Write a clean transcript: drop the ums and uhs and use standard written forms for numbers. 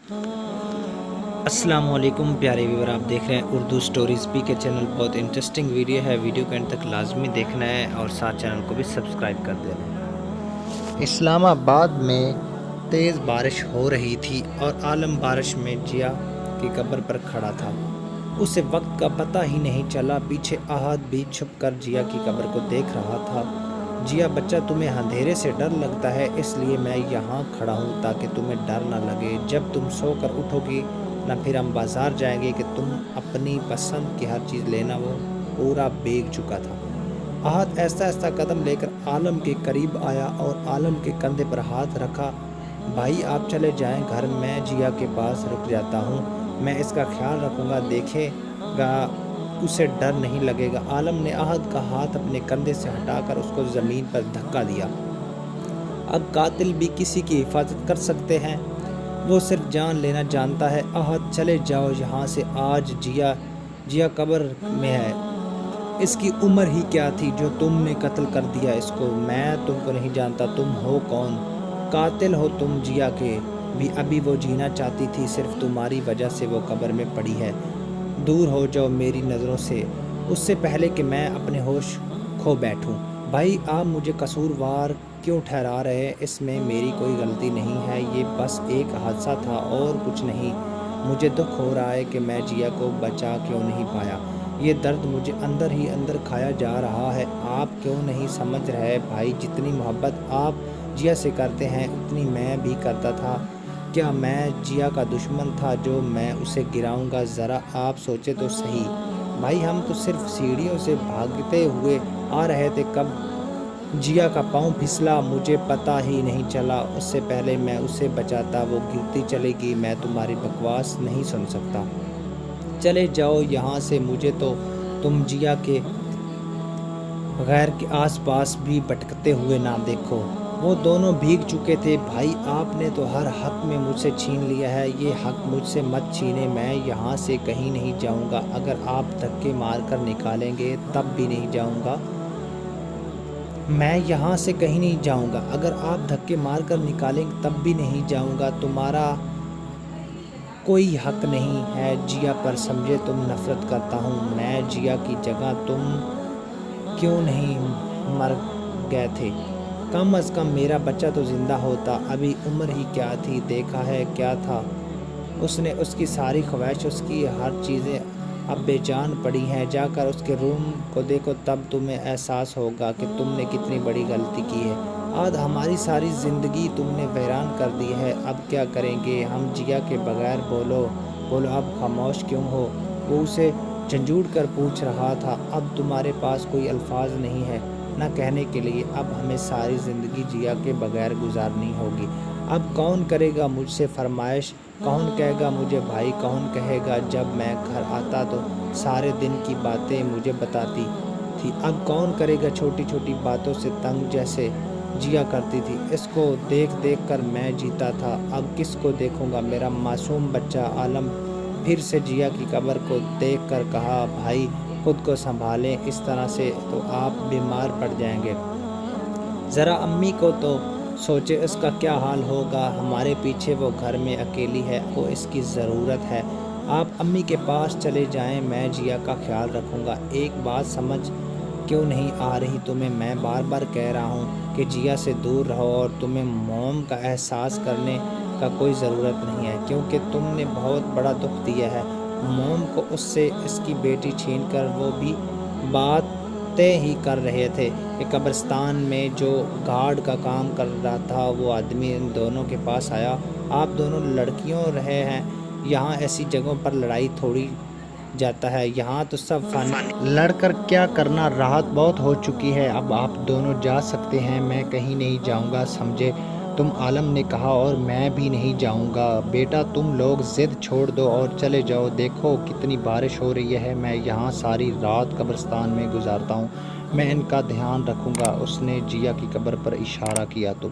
अस्सलाम वालेकुम प्यारे व्यूअर, आप देख रहे हैं उर्दू स्टोरीज़ पी के चैनल। बहुत इंटरेस्टिंग वीडियो है, वीडियो के एंड तक लाजमी देखना है और साथ चैनल को भी सब्सक्राइब कर देना है। इस्लामाबाद में तेज़ बारिश हो रही थी और आलम बारिश में जिया की कब्र पर खड़ा था। उसे वक्त का पता ही नहीं चला। पीछे आहद भी छुप कर जिया की कब्र को देख रहा था। जिया बच्चा, तुम्हें अंधेरे से डर लगता है, इसलिए मैं यहाँ खड़ा हूँ ताकि तुम्हें डर ना लगे। जब तुम सोकर उठोगी ना फिर हम बाज़ार जाएंगे कि तुम अपनी पसंद की हर चीज़ लेना। वो पूरा भीग चुका था। आहद ऐसा ऐसा कदम लेकर आलम के करीब आया और आलम के कंधे पर हाथ रखा। भाई आप चले जाएं घर, मैं जिया के पास रुक जाता हूँ, मैं इसका ख्याल रखूँगा, देखेगा उसे डर नहीं लगेगा। आलम ने आहद का हाथ अपने कंधे से हटाकर उसको ज़मीन पर धक्का दिया। अब कातिल भी किसी की हिफाजत कर सकते हैं, वो सिर्फ जान लेना जानता है। आहद चले जाओ यहाँ से, आज जिया कब्र में है। इसकी उम्र ही क्या थी जो तुमने कत्ल कर दिया इसको। मैं तुमको नहीं जानता, तुम हो कौन? कातिल हो तुम जिया के भी। अभी वो जीना चाहती थी, सिर्फ तुम्हारी वजह से वो कब्र में पड़ी है। दूर हो जाओ मेरी नज़रों से, उससे पहले कि मैं अपने होश खो बैठूं। भाई आप मुझे कसूरवार क्यों ठहरा रहे हैं? इसमें मेरी कोई गलती नहीं है, ये बस एक हादसा था और कुछ नहीं। मुझे दुख हो रहा है कि मैं जिया को बचा क्यों नहीं पाया। ये दर्द मुझे अंदर ही अंदर खाया जा रहा है। आप क्यों नहीं समझ रहे भाई? जितनी मोहब्बत आप जिया से करते हैं उतनी मैं भी करता था। क्या मैं जिया का दुश्मन था जो मैं उसे गिराऊंगा? ज़रा आप सोचे तो सही। भाई हम तो सिर्फ सीढ़ियों से भागते हुए आ रहे थे, कब जिया का पाँव फिसला मुझे पता ही नहीं चला। उससे पहले मैं उसे बचाता, वो गिरती चलेगी। मैं तुम्हारी बकवास नहीं सुन सकता, चले जाओ यहाँ से। मुझे तो तुम जिया के गैर के आसपास भी भटकते हुए ना देखो। वो दोनों भीग चुके थे। भाई आपने तो हर हक में मुझसे छीन लिया है, ये हक मुझसे मत छीने। मैं यहाँ से कहीं नहीं जाऊँगा, अगर आप धक्के मार कर निकालेंगे तब भी नहीं जाऊँगा। मैं यहाँ से कहीं नहीं जाऊँगा, अगर आप धक्के मार कर निकालेंगे तब भी नहीं जाऊँगा। तुम्हारा कोई हक नहीं है जिया पर, समझे? तुम नफ़रत करता हूँ मैं। जिया की जगह तुम क्यों नहीं मर गए थे? कम अज़ कम मेरा बच्चा तो ज़िंदा होता। अभी उम्र ही क्या थी, देखा है क्या था उसने। उसकी सारी ख्वाहिश, उसकी हर चीज़ें अब बेजान पड़ी हैं। जाकर उसके रूम को देखो, तब तुम्हें एहसास होगा कि तुमने कितनी बड़ी गलती की है। आज हमारी सारी ज़िंदगी तुमने वीरान कर दी है। अब क्या करेंगे हम जिया के बगैर? बोलो बोलो, अब खामोश क्यों हो? वो उसे झंझोड़ कर पूछ रहा था। अब तुम्हारे पास कोई अल्फाज नहीं है ना कहने के लिए। अब हमें सारी ज़िंदगी जिया के बगैर गुजारनी होगी। अब कौन करेगा मुझसे फरमाइश? कौन कहेगा मुझे भाई? कौन कहेगा? जब मैं घर आता तो सारे दिन की बातें मुझे बताती थी। अब कौन करेगा छोटी छोटी बातों से तंग, जैसे जिया करती थी। इसको देख देख कर मैं जीता था, अब किसको देखूंगा? मेरा मासूम बच्चा आलम फिर से जिया की कब्र को देख कर कहा, भाई खुद को संभालें, इस तरह से तो आप बीमार पड़ जाएंगे। ज़रा अम्मी को तो सोचे, इसका क्या हाल होगा। हमारे पीछे वो घर में अकेली है, को इसकी ज़रूरत है। आप अम्मी के पास चले जाएं, मैं जिया का ख्याल रखूँगा। एक बात समझ क्यों नहीं आ रही तुम्हें? मैं बार बार कह रहा हूँ कि जिया से दूर रहो और तुम्हें मोम का एहसास करने का कोई ज़रूरत नहीं है, क्योंकि तुमने बहुत बड़ा दुख दिया है मोम को। उससे इसकी बेटी छीन कर वो भी बातें ही कर रहे थे कि कब्रिस्तान में जो गार्ड का काम कर रहा था वो आदमी इन दोनों के पास आया। आप दोनों लड़कियों रहे हैं, यहाँ ऐसी जगहों पर लड़ाई थोड़ी जाता है, यहाँ तो सब फन। लड़कर क्या करना, राहत बहुत हो चुकी है, अब आप दोनों जा सकते हैं। मैं कहीं नहीं जाऊँगा, समझे? तुम आलम ने कहा, और मैं भी नहीं जाऊँगा। बेटा तुम लोग ज़िद छोड़ दो और चले जाओ। देखो कितनी बारिश हो रही है, मैं यहाँ सारी रात कब्रिस्तान में गुजारता हूँ, मैं इनका ध्यान रखूँगा। उसने जिया की कब्र पर इशारा किया तो